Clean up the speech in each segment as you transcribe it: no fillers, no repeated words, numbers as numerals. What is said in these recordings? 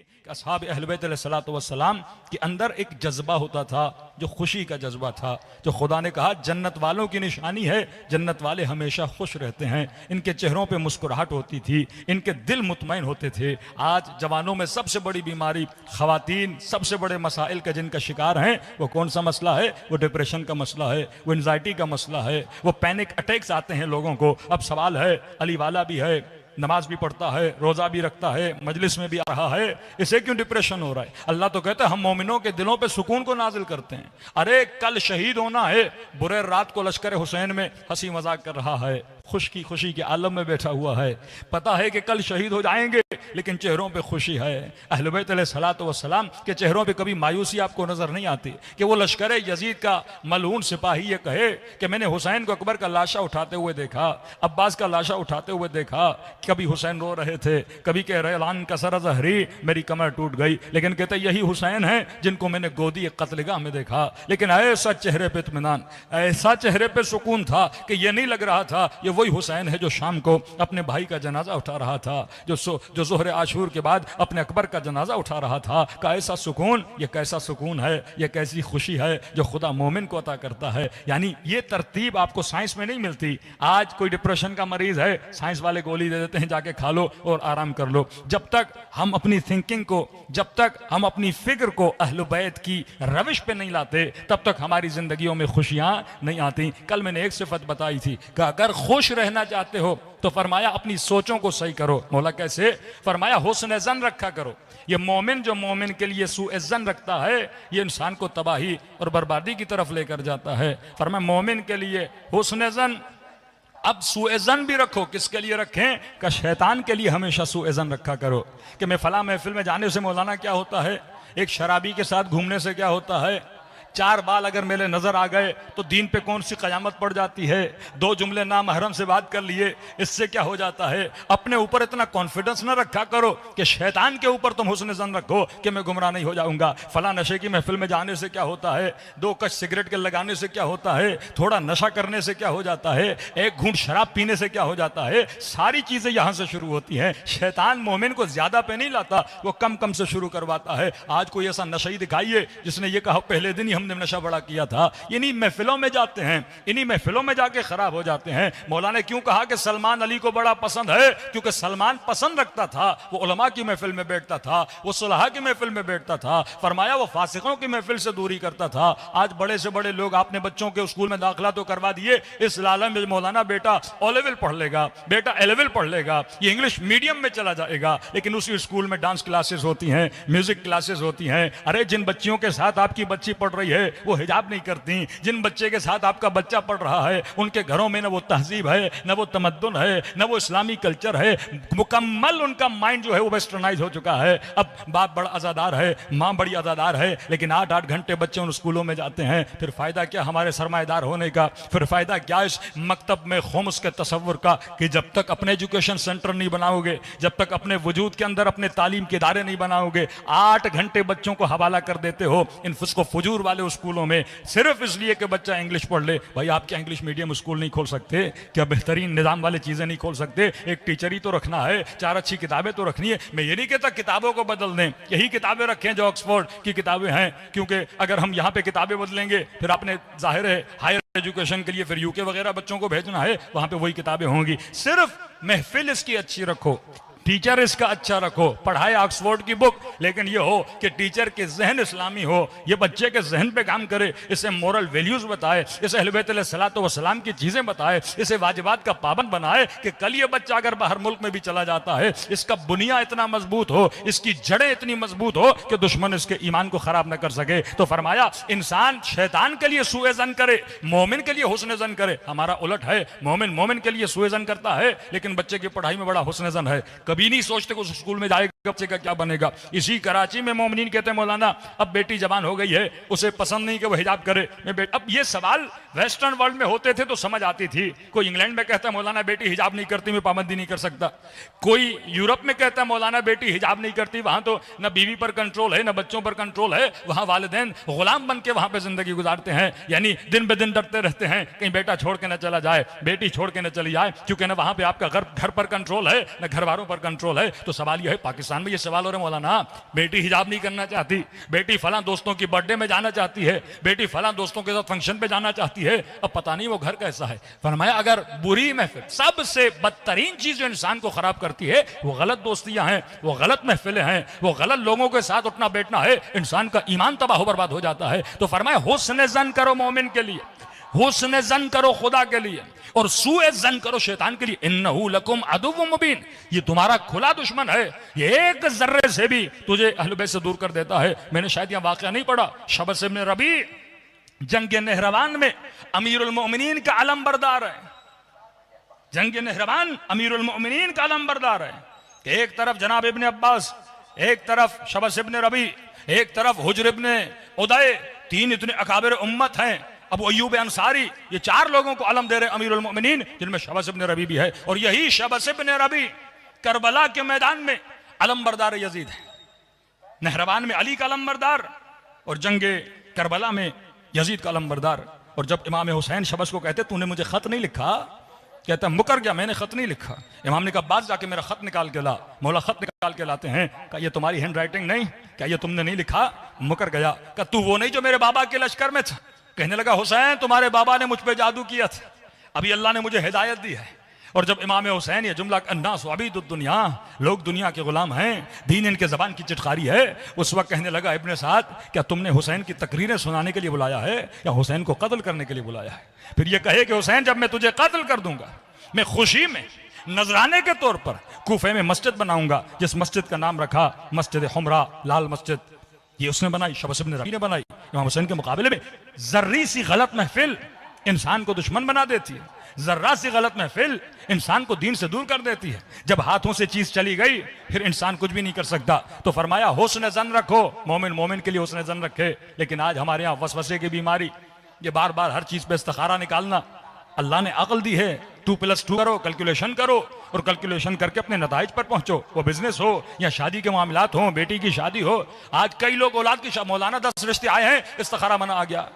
कि असहाब अहल बैत अलैहिस्सलातु वस्सलाम के अंदर एक जज्बा होता था जो खुशी का जज्बा था, जो खुदा ने कहा जन्नत वालों की निशानी है, जन्नत वाले हमेशा खुश रहते हैं, इनके चेहरों पे मुस्कुराहट होती थी, इनके दिल मुतमईन होते थे। आज जवानों में सबसे बड़ी बीमारी, खवातीन सबसे बड़े मसाइल का जिनका शिकार हैं, वो कौन सा मसला है? वो डिप्रेशन का मसला है, वो एंजाइटी का मसला है, वो पैनिक अटैक्स आते हैं लोगों को। अब सवाल है, अली वाला भी है, नमाज भी पढ़ता है, रोजा भी रखता है, मजलिस में भी आ रहा है, इसे क्यों डिप्रेशन हो रहा है? अल्लाह तो कहता है हम मोमिनों के दिलों पे सुकून को नाजिल करते हैं। अरे कल शहीद होना है, बुरे रात को लश्कर हुसैन में हंसी मजाक कर रहा है, खुशी के आलम में बैठा हुआ है, पता है कि कल शहीद हो जाएंगे, लेकिन चेहरों पे खुशी है। अहले बैत अलैहिस्सलातु वस्सलाम के चेहरों पे कभी मायूसी आपको नजर नहीं आती कि वो लश्कर यजीद का मलऊन सिपाही ये कहे कि मैंने हुसैन को अकबर का लाशा उठाते हुए देखा, अब्बास का लाशा उठाते हुए देखा, कभी हुसैन रो रहे थे, कभी कह रहे लान का सर जहरी, मेरी कमर टूट गई, लेकिन कहते यही हुसैन है जिनको मैंने गोदी कत्लगाह में देखा। लेकिन ऐसा चेहरे पे इत्मीनान, ऐसा चेहरे पे सुकून था कि ये नहीं लग रहा था ये वही हुसैन है जो शाम को अपने भाई का जनाजा उठा रहा था, जो जोहरे आशूर के बाद अपने अकबर का जनाजा उठा रहा था। का ऐसा सुकून, ये कैसा सुकून है, ये कैसी खुशी है जो खुदा मोमिन को अता करता है। यानी ये तरतीब आपको साइंस में नहीं मिलती। आज कोई डिप्रेशन का मरीज है, साइंस वाले गोली दे देते हैं, जाके खा लो और आराम कर लो। जब तक हम अपनी थिंकिंग को, जब तक हम अपनी फिक्र को अहले बैत की रविश पे नहीं लाते, तब तक हमारी जिंदगियों में खुशियां नहीं आती। कल मैंने एक सिफत बताई थी कि अगर खुश रहना चाहते हो तो फरमाया अपनी सोचों को सही करो। मौला कैसे? फरमाया हुस्न ज़न रखा करो। ये मोमिन जो मोमिन के लिए सूए ज़न रखता है, ये इंसान को तबाही और बर्बादी की तरफ लेकर जाता है। फरमाया मोमिन के लिए हुस्न ज़न। अब सूए ज़न भी रखो, किसके लिए रखें? का शैतान के लिए हमेशा सूए ज़न रखा करो कि मैं फला महफिल में जाने से मौलाना क्या होता है, एक शराबी के साथ घूमने से क्या होता है, 4 बाल अगर मेरे नजर आ गए तो दीन पे कौन सी कयामत पड़ जाती है, 2 जुमले नामहरम से बात कर लिए, इससे क्या हो जाता है। अपने ऊपर इतना कॉन्फिडेंस ना रखा करो कि शैतान के ऊपर तुम हुस्न ज़न रखो कि मैं गुमराह नहीं हो जाऊंगा। फला नशे की महफिल में जाने से क्या होता है, 2 कश सिगरेट के लगाने से क्या होता है, थोड़ा नशा करने से क्या हो जाता है, 1 घूंट शराब पीने से क्या हो जाता है। सारी चीजें यहां से शुरू होती हैं। शैतान मोमिन को ज्यादा पे नहीं लाता, वो कम कम से शुरू करवाता है। आज कोई ऐसा नशई दिखाइए जिसने ये कहा पहले दिन ही हमने नशा बड़ा किया था। इन्हीं महफिलों में जाते हैं, इन्हीं महफिलों में जाके खराब हो जाते हैं। मौला ने क्यों कहा कि सलमान अली को बड़ा पसंद है? क्योंकि सलमान पसंद रखता था, वो उलमा की महफिल में बैठता था, वो सुलहा की महफिल में बैठता था। फरमाया वो फासिकों की महफिल से दूरी करता था। आज बड़े से बड़े लोग, आपने बच्चों के स्कूल में दाखिला तो करवा दिए, इस लालम में मौलाना बेटा ओ लेवल पढ़ लेगा, बेटा ए लेवल पढ़ लेगा, ये इंग्लिश मीडियम में चला जाएगा, लेकिन उसी स्कूल में डांस क्लासेस होती हैं, म्यूजिक क्लासेस होती हैं। अरे जिन बच्चियों के साथ आपकी बच्ची पढ़ रही है वो हिजाब नहीं करती, जिन बच्चे के साथ आपका बच्चा पढ़ रहा है उनके घरों में न वो तहजीब है, न वो तमद्दुन है, न वो इस्लामी कल्चर है। मुकम्मल उनका माइंड जो है वो वेस्टर्नाइज हो चुका है। अब बाप बड़ा आजादार है, माँ बड़ी आजादार है, लेकिन 8-8 घंटे बच्चे उन स्कूलों में जाते हैं। फिर फायदा क्या हमारे सरमाएदार होने का? फिर फायदा क्या इस मकतब में खुम्स के तसव्वुर का कि जब तक अपने एजुकेशन सेंटर नहीं बनाओगे, जब तक अपने वजूद के अंदर अपने तालीम के इदारे नहीं बनाओगे, 8 घंटे बच्चों को हवाला कर देते हो इन फुस्को फुजूर वाले स्कूलों में, सिर्फ इसलिए कि बच्चा इंग्लिश पढ़ ले। भाई आप क्या इंग्लिश मीडियम स्कूल नहीं खोल सकते? क्या बेहतरीन निजाम वाली चीजें नहीं खोल सकते? एक टीचर ही तो रखना है, 4 अच्छी किताबें तो रखनी है। मैं ये नहीं कहता किताबों को बदल दें, यही किताबें रखें जो ऑक्सफोर्ड की किताबें हैं, क्योंकि अगर हम यहाँ पे किताबें बदलेंगे फिर आपने जाहिर है हायर एजुकेशन के लिए फिर यूके वगैरह बच्चों को भेजना है, वहां पे वही किताबें होंगी। सिर्फ महफिल इसकी अच्छी रखो, टीचर इसका अच्छा रखो, पढ़ाए ऑक्सफोर्ड की बुक, लेकिन ये हो कि टीचर के जहन इस्लामी हो, ये बच्चे के जहन पे काम करे, इसे मोरल वैल्यूज बताए, इसे अहले बैत अलैहिस्सलातु वस्सलाम की चीजें बताए, इसे वाजिबात का पाबंद बनाए कि कल ये बच्चा अगर बाहर मुल्क में भी चला जाता है, इसका बुनिया इतना मजबूत हो, इसकी जड़ें इतनी मजबूत हो कि दुश्मन इसके ईमान को खराब न कर सके। तो फरमाया इंसान शैतान के लिए सूए ज़न करे, मोमिन के लिए हुस्न ज़न करे। हमारा उलट है, मोमिन के लिए सूए ज़न करता है, लेकिन बच्चे की पढ़ाई में बड़ा हुस्न ज़न है। कभी नहीं सोचते कि उस स्कूल में जाएगा बच्चे का क्या बनेगा। इसी कराची में मोमिनीन कहते हैं मौलाना अब बेटी जवान हो गई है, उसे पसंद नहीं कि वो हिजाब करे। अब ये सवाल वेस्टर्न वर्ल्ड में होते थे तो समझ आती थी। कोई इंग्लैंड में कहता है मौलाना बेटी हिजाब नहीं करती, मैं पाबंदी नहीं कर सकता। कोई यूरोप में कहता है मौलाना बेटी हिजाब नहीं करती, वहां तो न बीवी पर कंट्रोल है न बच्चों पर कंट्रोल है, वहां वालिदैन गुलाम बन के वहां पे जिंदगी गुजारते हैं। यानी दिन ब दिन डरते रहते हैं कहीं बेटा छोड़ के न चला जाए, बेटी छोड़ के न चली जाए, क्योंकि न वहां पे आपका घर पर कंट्रोल है न घर वालों पर कंट्रोल है। तो सवाल यह है पाकिस्तान पाकिस्तान में ये सवाल हो रहा है मौलाना, बेटी हिजाब नहीं करना चाहती, बेटी फलां दोस्तों की बर्थडे में जाना चाहती है, बेटी फलां दोस्तों के साथ फंक्शन पे जाना चाहती है, अब पता नहीं वो घर कैसा है। फरमाया अगर बुरी महफिल, सबसे बदतरीन चीज जो इंसान को खराब करती है वो गलत दोस्तियां हैं, वो गलत महफिलें हैं, वो गलत लोगों के साथ उठना बैठना है, इंसान का ईमान तबाह बर्बाद हो जाता है। तो फरमाया हुस्न जन करो मोमिन के लिए, हुस्न जन करो खुदा के लिए, और सूए जन करो शैतान के लिए। इन्नहु लकुम अदुव्वुम मुबीन, ये तुम्हारा खुला दुश्मन है, ये एक जर्रे से भी तुझे अहले बैत से दूर कर देता है। मैंने शायद यह वाकया नहीं पढ़ा, शबस इब्न रबी जंग नेहरवान में अमीरुल मोमिनीन का अलम बरदार है, जंग नेहरवान अमीरुल मोमिनीन का अलम बरदार है। एक तरफ जनाब इब्न अब्बास, एक तरफ शबस इब्न रबी, एक तरफ हुज्र इब्न उदय, तीन इतने अकाबिर उम्मत हैं। अबू अय्यूब अंसारी, ये चार लोगों को अलम दे रहे अमीरुल मोमिनीन, जिनमें शबस इब्न रबी भी है। और यही शबस इब्न रबी करबला के मैदान में अलम बरदार यजीद है, नहरवान में अली का अलम बरदार और जंगे करबला में यजीद का अलम बरदार। और जब इमाम हुसैन शबस को कहते तूने मुझे खत नहीं लिखा, कहता मुकर गया, मैंने खत नहीं लिखा। इमाम ने कहा बात जाके मेरा खत निकाल के ला। मौला खत निकाल के लाते हैं, कहा ये तुम्हारी हैंड राइटिंग नहीं, क्या ये तुमने नहीं लिखा? मुकर गया। कहा तू वो नहीं जो मेरे बाबा के लश्कर में था? कहने लगा हुसैन तुम्हारे बाबा ने मुझ पे जादू किया था, अभी अल्लाह ने मुझे हिदायत दी है। और जब इमाम हुसैन ये जुमला अन्नास अबीदुद्दुनिया, लोग दुनिया के गुलाम हैं, दीन इनके जबान की चिटकारी है, उस वक्त कहने लगा इब्ने साद क्या तुमने हुसैन की तकरीरें सुनाने के लिए बुलाया है या हुसैन को कत्ल करने के लिए बुलाया है? फिर ये कहे कि हुसैन जब मैं तुझे कत्ल कर दूंगा, मैं खुशी में नजराने के तौर पर कूफे में मस्जिद बनाऊंगा, जिस मस्जिद का नाम रखा मस्जिद हुमरा, लाल मस्जिद, ये उसने बनाई, शबस इब्न रबी ने बनाई। इमाम हुसैन के मुकाबले में जर्री सी गलत महफिल इंसान को दुश्मन बना देती है, जर्रा सी गलत महफिल इंसान को दीन से दूर कर देती है। जब हाथों से चीज चली गई फिर इंसान कुछ भी नहीं कर सकता। तो फरमाया हुस्न जन रखो, मोमिन मोमिन के लिए हुस्न जन रखे। लेकिन आज हमारे यहाँ वसवसे की बीमारी, ये बार बार हर चीज पे इस्तिखारा निकालना। अल्लाह ने अक्ल दी है, 2+2 करो, कैलकुलेशन करो और कैलकुलेशन करके अपने नताइज पर पहुंचो। वो बिजनेस हो या शादी के मामलात हो, बेटी की शादी हो। आज कई लोग औलाद की मौलाना 10 रिश्ते आए हैं, इस्तिखारा मना आ गया।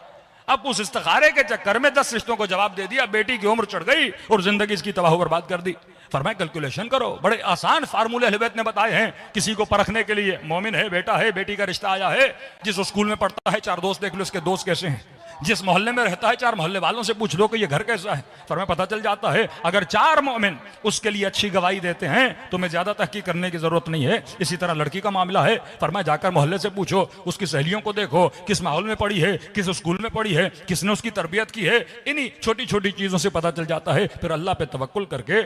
अब उस इस्तिखारे के चक्कर में 10 रिश्तों को जवाब दे दिया, बेटी की उम्र चढ़ गई और जिंदगी इसकी तबाह बर्बाद कर दी। फरमाया कैलकुलेशन करो, बड़े आसान फार्मूले अहले बैत ने बताए हैं किसी को परखने के लिए। मोमिन है, बेटा है, बेटी का रिश्ता आया है, जिस स्कूल में पढ़ता है 4 दोस्त देख लो इसके दोस्त कैसे हैं, जिस मोहल्ले में रहता है 4 मोहल्ले वालों से पूछ लो कि ये घर कैसा है। फरमाया पता चल जाता है। अगर 4 मोमिन उसके लिए अच्छी गवाही देते हैं तो मैं ज्यादा तहकीक करने की जरूरत नहीं है। इसी तरह लड़की का मामला है, फरमाया जाकर मोहल्ले से पूछो, उसकी सहेलियों को देखो किस माहौल में पढ़ी है, किस स्कूल में पढ़ी है, किसने उसकी तरबियत की है। इन्हीं छोटी छोटी चीजों से पता चल जाता है। फिर अल्लाह पे तवक्कुल करके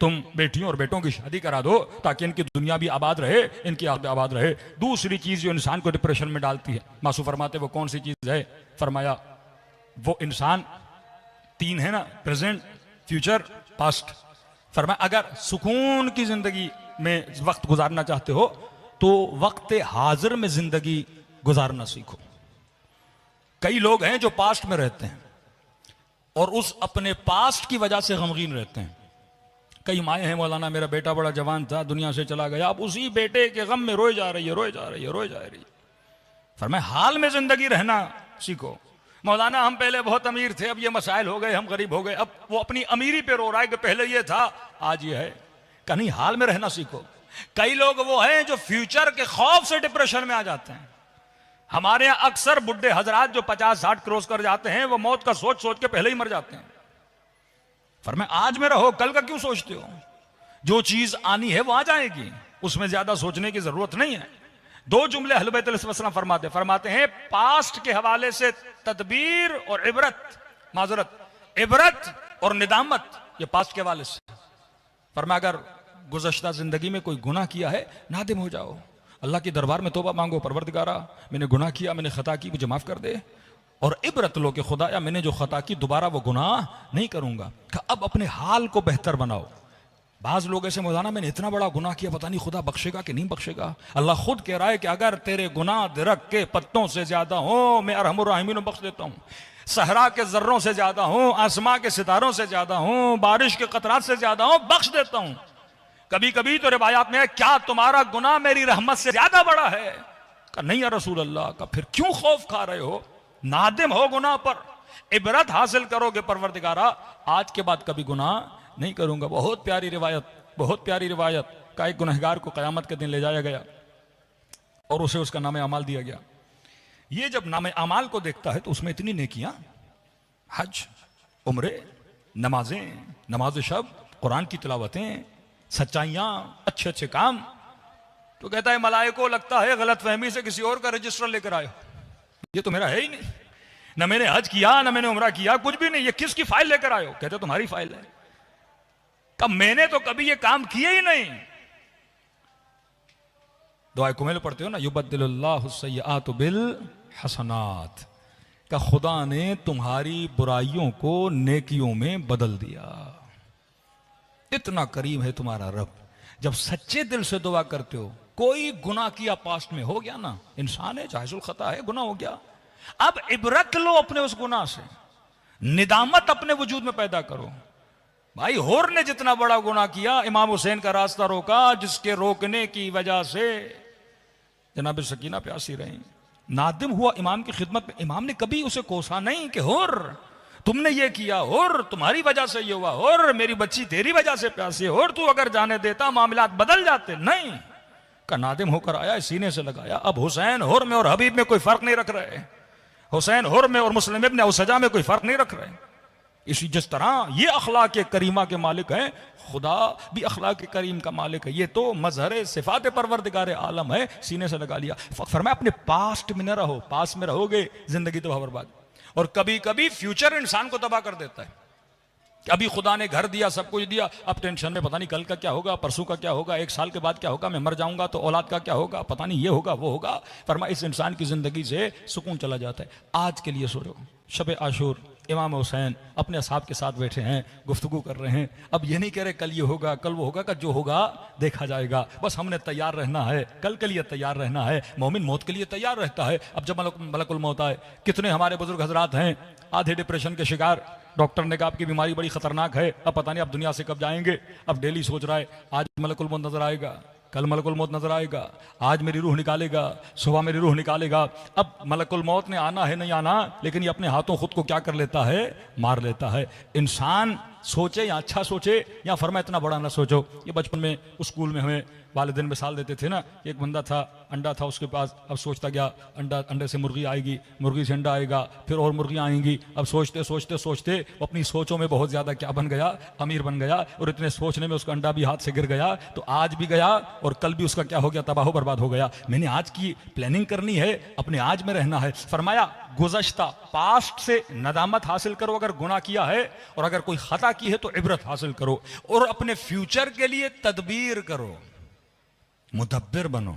तुम बेटियों और बेटों की शादी करा दो ताकि इनकी दुनिया भी आबाद रहे, इनकी आबाद रहे। दूसरी चीज जो इंसान को डिप्रेशन में डालती है, मासू फरमाते वो कौन सी चीज है? फरमाया वो इंसान 3 है ना, प्रेजेंट, फ्यूचर, पास्ट। फरमाया अगर सुकून की जिंदगी में वक्त गुजारना चाहते हो तो वक्त हाजिर में जिंदगी गुजारना सीखो। कई लोग हैं जो पास्ट में रहते हैं और उस अपने पास्ट की वजह से गमगीन रहते हैं। कई माएँ हैं मौलाना मेरा बेटा बड़ा जवान था, दुनिया से चला गया, अब उसी बेटे के गम में रोए जा रही है, रोए जा रही है, रोए जा रही है। फरमाया हाल में जिंदगी रहना सीखो। मौलाना हम पहले बहुत अमीर थे, अब ये मसाइल हो गए, हम गरीब हो गए। अब वो अपनी अमीरी पे रो रहा है कि पहले ये था आज ये है। कहीं हाल में रहना सीखो। कई लोग वो हैं जो फ्यूचर के खौफ से डिप्रेशन में आ जाते हैं। हमारे यहाँ अक्सर बुढ़े हजरात जो 50-60 क्रॉस कर जाते हैं वो मौत का सोच सोच के पहले ही मर जाते हैं। फरमाया आज में रहो, कल का क्यों सोचते हो? जो चीज आनी है वो आ जाएगी, उसमें ज्यादा सोचने की जरूरत नहीं है। 2 जुमले अहले बैत अलैहिस्सलाम फरमाते हैं पास्ट के हवाले से तदबीर और इबरत, माजरत, इबरत और निदामत, ये पास्ट के हवाले से। फरमाया अगर गुज़श्ता जिंदगी में कोई गुनाह किया है नादिम हो जाओ, अल्लाह के दरबार में तौबा मांगो, परवरदिगारा मैंने गुनाह किया, मैंने खता की, मुझे माफ कर दे। और इबरत लो कि खुदाया मैंने जो खता की दोबारा वो गुनाह नहीं करूंगा। अब अपने हाल को बेहतर बनाओ। बाज लोग ऐसे मौलाना मैंने इतना बड़ा गुनाह किया, पता नहीं खुदा बख्शेगा कि नहीं बख्शेगा। अल्लाह खुद कह रहा है कि अगर तेरे गुनाह दरख्त के पत्तों से ज्यादा हो मैं अरहमुर राहिमीन बख्श देता हूँ, सहरा के जर्रों से ज्यादा हो, आसमां के सितारों से ज्यादा हो, बारिश के कतरात से ज्यादा हो, बख्श देता हूँ। कभी कभी तो रिवायात में है क्या तुम्हारा गुनाह मेरी रहमत से ज्यादा बड़ा है? कहा नहीं या रसूल अल्लाह। का फिर क्यों खौफ खा रहे हो? नादिम हो गुनाह पर, इबरत हासिल करोगे परवरदिगारा आज के बाद कभी गुनाह नहीं करूंगा। बहुत प्यारी रिवायत, बहुत प्यारी रिवायत। का एक गुनहगार को क़यामत के दिन ले जाया गया और उसे उसका नाम अमाल दिया गया। ये जब नाम अमाल को देखता है तो उसमें इतनी नेकियां, हज, उम्रे, नमाज शब, कुरान की तिलावतें, सच्चाइयां, अच्छे अच्छे काम, तो कहता है मलाइको लगता है गलत फहमी से किसी और का रजिस्टर लेकर आए, ये तो मेरा है ही नहीं, न मैंने हज किया न मैंने उम्रा किया, कुछ भी नहीं, ये किसकी फाइल लेकर आए हो? कहते तुम्हारी फाइल है। कब मैंने तो कभी ये काम किए ही नहीं। दुआ कुमेल पढ़ते हो ना, युबद्दिलुल्लाहु सय्यिआतु बिल हसनात, का खुदा ने तुम्हारी बुराइयों को नेकियों में बदल दिया। इतना करीम है तुम्हारा रब। जब सच्चे दिल से दुआ करते हो, कोई गुनाह किया पास्ट में, हो गया ना, इंसान है, जाहिजुल खता है, गुनाह हो गया, अब इबरत लो अपने उस गुनाह से, निदामत अपने वजूद में पैदा करो। भाई होर ने जितना बड़ा गुनाह किया, इमाम हुसैन का रास्ता रोका, जिसके रोकने की वजह से जनाब सकीना प्यासी रही, नादिम हुआ इमाम की खिदमत में। इमाम ने कभी उसे कोसा नहीं कि होर तुमने ये किया, होर तुम्हारी वजह से ये हुआ, होर मेरी बच्ची तेरी वजह से प्यासी है, होर तू अगर जाने देता मामलात बदल जाते। नहीं, का नादिम होकर आया, सीने से लगाया। अब हुसैन हुर में और हबीब में कोई फर्क नहीं रख रहे, हुसैन हुर में और मुस्लिम इब्न औसजा में कोई फर्क नहीं रख रहे। इसी जिस तरह ये अखलाक करीमा के मालिक है, खुदा भी अखलाक करीम का मालिक है। ये तो मजहर सिफात परवरदिगार आलम है, सीने से लगा लिया। फरमाया अपने पास्ट में न रहो, पास में रहोगे जिंदगी तो बर्बाद। और कभी कभी फ्यूचर इंसान को तबाह कर देता है कि अभी खुदा ने घर दिया, सब कुछ दिया, अब टेंशन में, पता नहीं कल का क्या होगा, परसों का क्या होगा, एक साल के बाद क्या होगा, मैं मर जाऊंगा तो औलाद का क्या होगा, पता नहीं ये होगा वो होगा। फरमाया इस इंसान की जिंदगी से सुकून चला जाता है। आज के लिए सोचो, शब आशूर, इमाम हुसैन अपने असहाब के साथ बैठे हैं, गुफ्तगू कर रहे हैं। अब ये नहीं कह रहे कल ये होगा कल वो होगा, का जो होगा देखा जाएगा, बस हमने तैयार रहना है, कल के लिए तैयार रहना है। मोमिन मौत के लिए तैयार रहता है। अब जब मलकुल मौत आए, कितने हमारे बुजुर्ग हजरात हैं आधे डिप्रेशन के शिकार, डॉक्टर ने कहा आपकी बीमारी बड़ी खतरनाक है, अब पता नहीं आप दुनिया से कब जाएंगे। अब डेली सोच रहा है आज मलकुल मौत नजर आएगा, कल मलकुल मौत नजर आएगा, आज मेरी रूह निकालेगा, सुबह मेरी रूह निकालेगा। अब मलकुल मौत ने आना है नहीं आना, लेकिन ये अपने हाथों खुद को क्या कर लेता है, मार लेता है। इंसान सोचे या अच्छा सोचे या फरमा इतना बड़ा ना सोचो। ये बचपन में स्कूल में हमें वालिदैन मिसाल देते थे ना, एक बंदा था, अंडा था उसके पास, अब सोचता गया अंडे से मुर्गी आएगी, मुर्गी से अंडा आएगा, फिर और मुर्गियां आएंगी। अब सोचते सोचते सोचते वो अपनी सोचों में बहुत ज्यादा क्या बन गया, अमीर बन गया। और इतने सोचने में उसका अंडा भी हाथ से गिर गया, तो आज भी गया और कल भी उसका क्या हो गया, तबाह बर्बाद हो गया। मैंने आज की प्लानिंग करनी है, अपने आज में रहना है। फरमाया गुज़श्ता पास्ट से नदामत हासिल करो अगर गुनाह किया है, और अगर कोई खता की है तो इबरत हासिल करो, और अपने फ्यूचर के लिए तदबीर करो, मुदब्बिर बनो।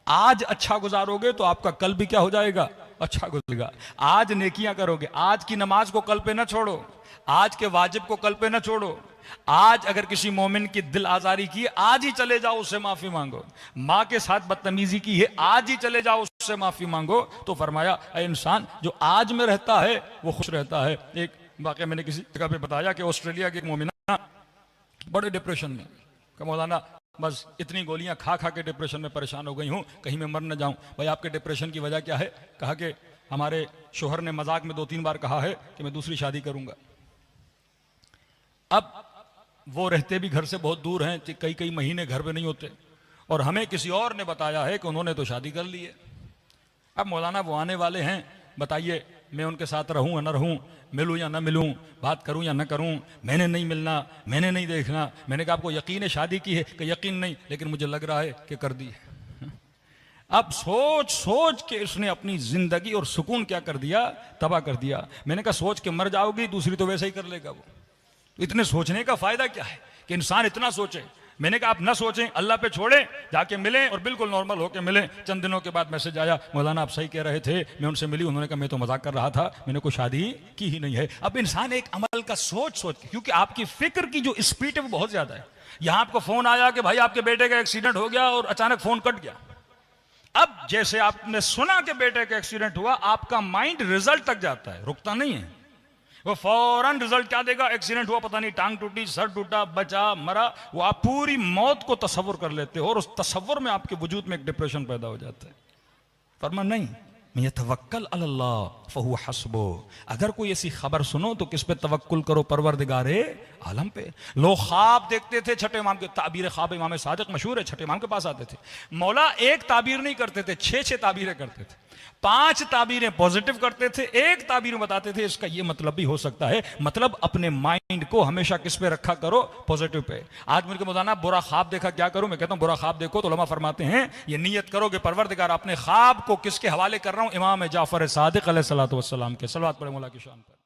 आज अच्छा गुजारोगे तो आपका कल भी क्या हो जाएगा, अच्छा गुजरेगा। आज नेकियां करोगे, आज की नमाज को कल पे ना छोड़ो, आज के वाजिब को कल पे ना छोड़ो। आज अगर किसी मोमिन की दिल आजारी की है, आज ही चले जाओ उससे माफी मांगो। माँ के साथ बदतमीजी की है, आज ही चले जाओ उससे माफी मांगो। तो फरमाया ऐ इंसान जो आज में रहता है वो खुश रहता है। एक वाकया मैंने किसी जगह पे बताया कि ऑस्ट्रेलिया की एक मोमिना बड़े डिप्रेशन में, मौलाना बस इतनी गोलियां खा खा के डिप्रेशन में परेशान हो गई हूं, कहीं मैं मर न जाऊं। भाई आपके डिप्रेशन की वजह क्या है? कहा कि हमारे शोहर ने मजाक में 2-3 बार कहा है कि मैं दूसरी शादी करूंगा। अब वो रहते भी घर से बहुत दूर हैं, कई कई महीने घर पे नहीं होते, और हमें किसी और ने बताया है कि उन्होंने तो शादी कर ली है। अब मौलाना वो आने वाले हैं, बताइए मैं उनके साथ रहूं या न रहूं, मिलूं या न मिलूं, बात करूं या न करूं, मैंने नहीं मिलना, मैंने नहीं देखना। मैंने कहा आपको यकीन है शादी की है? कि यकीन नहीं, लेकिन मुझे लग रहा है कि कर दी है। अब सोच सोच के उसने अपनी जिंदगी और सुकून क्या कर दिया, तबाह कर दिया। मैंने कहा सोच के मर जाओगी, दूसरी तो वैसे ही कर लेगा वो। इतने सोचने का फायदा क्या है कि इंसान इतना सोचे। मैंने कहा आप न सोचें, अल्लाह पे छोड़ें, जाके मिलें और बिल्कुल नॉर्मल होके मिलें। चंद दिनों के बाद मैसेज आया, मौलाना आप सही कह रहे थे, मैं उनसे मिली, उन्होंने कहा मैं तो मजाक कर रहा था, मैंने कोई शादी की ही नहीं है। अब इंसान एक अमल का सोच के, क्योंकि आपकी फिक्र की जो स्पीड है वो बहुत ज्यादा है। यहां आपको फोन आया कि भाई आपके बेटे का एक्सीडेंट हो गया, और अचानक फोन कट गया। अब जैसे आपने सुना कि बेटे का एक्सीडेंट हुआ, आपका माइंड रिजल्ट तक जाता है, रुकता नहीं है। वो फौरन रिजल्ट क्या देगा, एक्सीडेंट हुआ, पता नहीं टांग टूटी, सर टूटा, बचा, मरा। वो आप पूरी मौत को तसव्वुर कर लेते हो, और उस तसव्वुर में आपके वजूद में एक डिप्रेशन पैदा हो जाता है। फरमा नहीं, मैं तवक्कल अल्लाह फहु हस्बो, अगर कोई ऐसी खबर सुनो तो किस पे तवक्कुल करो, परवरदिगारे आलम पे। लोग ख्वाब देखते थे, छठे इमाम के ताबीर ख्वाब इमाम सादिक मशहूर है, छठे इमाम के पास आते थे। मौला एक ताबीर नहीं करते थे, 6 ताबीरें करते थे। 5 ताबीरें पॉजिटिव करते थे, एक ताबीर बताते थे इसका ये मतलब भी हो सकता है। मतलब अपने माइंड को हमेशा किस पे रखा करो, पॉजिटिव पे। आज मुझे बताना बुरा ख्वाब देखा क्या करूं, मैं कहता हूं बुरा ख्वाब देखो तो उलमा फरमाते हैं ये नियत करो कि परवरदिगार अपने ख्वाब को किसके हवाले कर रहा हूं, इमाम जाफर सादिक अलैहिस्सलातु वस्सलाम के। सलवात पढ़े मौला की शान पर।